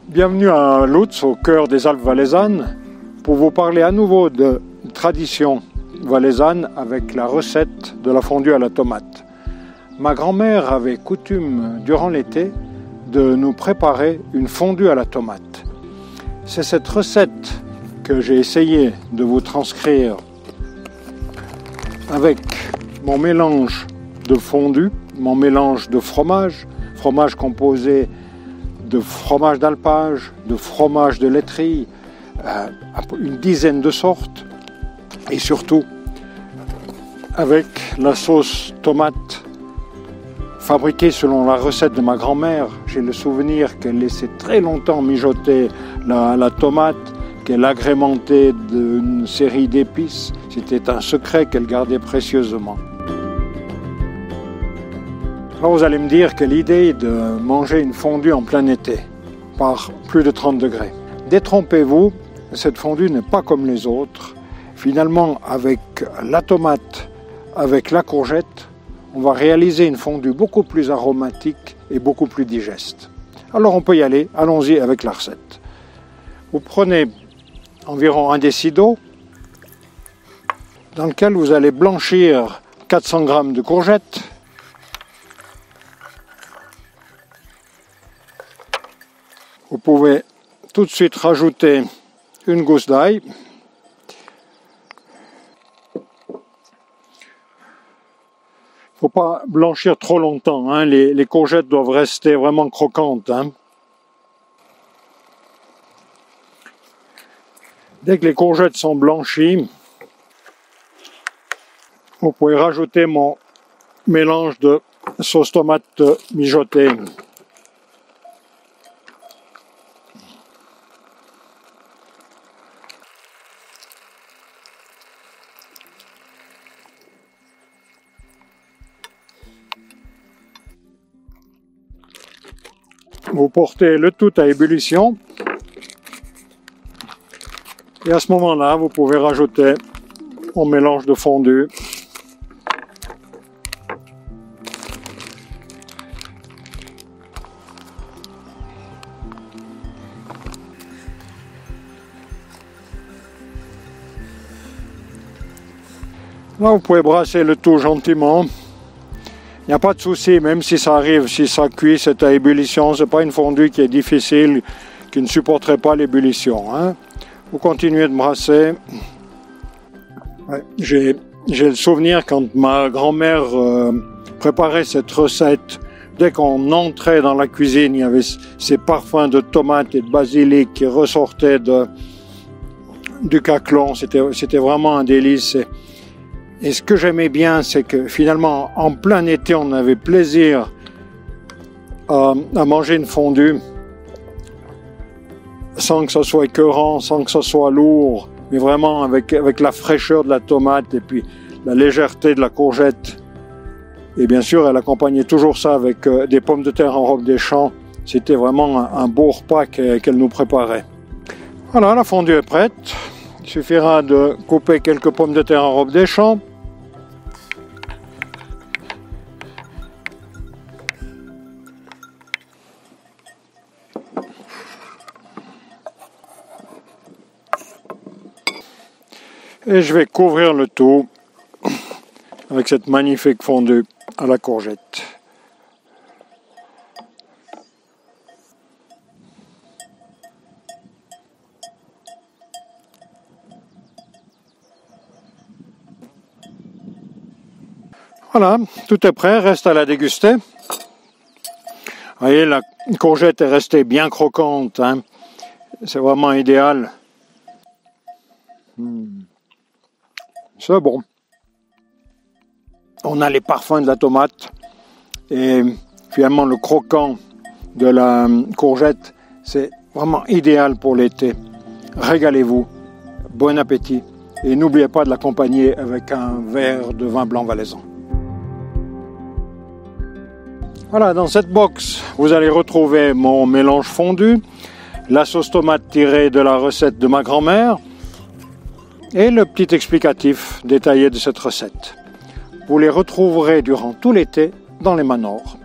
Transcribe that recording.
Bienvenue à Lutz, au cœur des Alpes valaisannes, pour vous parler à nouveau de tradition valaisanne avec la recette de la fondue à la tomate. Ma grand-mère avait coutume, durant l'été, de nous préparer une fondue à la tomate. C'est cette recette que j'ai essayé de vous transcrire avec mon mélange de fondue, mon mélange de fromage composé de fromage d'alpage, de fromage de laiterie, une dizaine de sortes, et surtout avec la sauce tomate fabriquée selon la recette de ma grand-mère. J'ai le souvenir qu'elle laissait très longtemps mijoter la tomate, qu'elle agrémentait d'une série d'épices. C'était un secret qu'elle gardait précieusement. Alors vous allez me dire quelle idée de manger une fondue en plein été, par plus de 30 degrés. Détrompez-vous, cette fondue n'est pas comme les autres. Finalement, avec la tomate, avec la courgette, on va réaliser une fondue beaucoup plus aromatique et beaucoup plus digeste. Alors on peut y aller, allons-y avec la recette. Vous prenez environ 1 déci d'eau, dans lequel vous allez blanchir 400 g de courgettes, vous pouvez tout de suite rajouter une gousse d'ail. Il ne faut pas blanchir trop longtemps, hein. Les courgettes doivent rester vraiment croquantes. Hein. Dès que les courgettes sont blanchies, vous pouvez rajouter mon mélange de sauce tomate mijotée. Vous portez le tout à ébullition et à ce moment-là, vous pouvez rajouter mon mélange de fondue. Là, vous pouvez brasser le tout gentiment. Il n'y a pas de souci, même si ça arrive, si ça cuit, c'est à ébullition. Ce n'est pas une fondue qui est difficile, qui ne supporterait pas l'ébullition. Hein. Vous continuez de brasser. Ouais, j'ai le souvenir quand ma grand-mère préparait cette recette, dès qu'on entrait dans la cuisine, il y avait ces parfums de tomates et de basilic qui ressortaient du caclon. C'était vraiment un délice. Et ce que j'aimais bien, c'est que finalement, en plein été, on avait plaisir à manger une fondue sans que ce soit écœurant, sans que ce soit lourd, mais vraiment avec la fraîcheur de la tomate et puis la légèreté de la courgette. Et bien sûr, elle accompagnait toujours ça avec des pommes de terre en robe des champs. C'était vraiment un beau repas qu'elle nous préparait. Voilà, la fondue est prête. Il suffira de couper quelques pommes de terre en robe des champs. Et je vais couvrir le tout avec cette magnifique fondue à la courgette. Voilà, tout est prêt, reste à la déguster. Vous voyez, la courgette est restée bien croquante, hein. C'est vraiment idéal. C'est bon. On a les parfums de la tomate et finalement le croquant de la courgette, c'est vraiment idéal pour l'été. Régalez-vous, bon appétit et n'oubliez pas de l'accompagner avec un verre de vin blanc valaisan. Voilà, dans cette box, vous allez retrouver mon mélange fondu, la sauce tomate tirée de la recette de ma grand-mère, et le petit explicatif détaillé de cette recette. Vous les retrouverez durant tout l'été dans les Manors.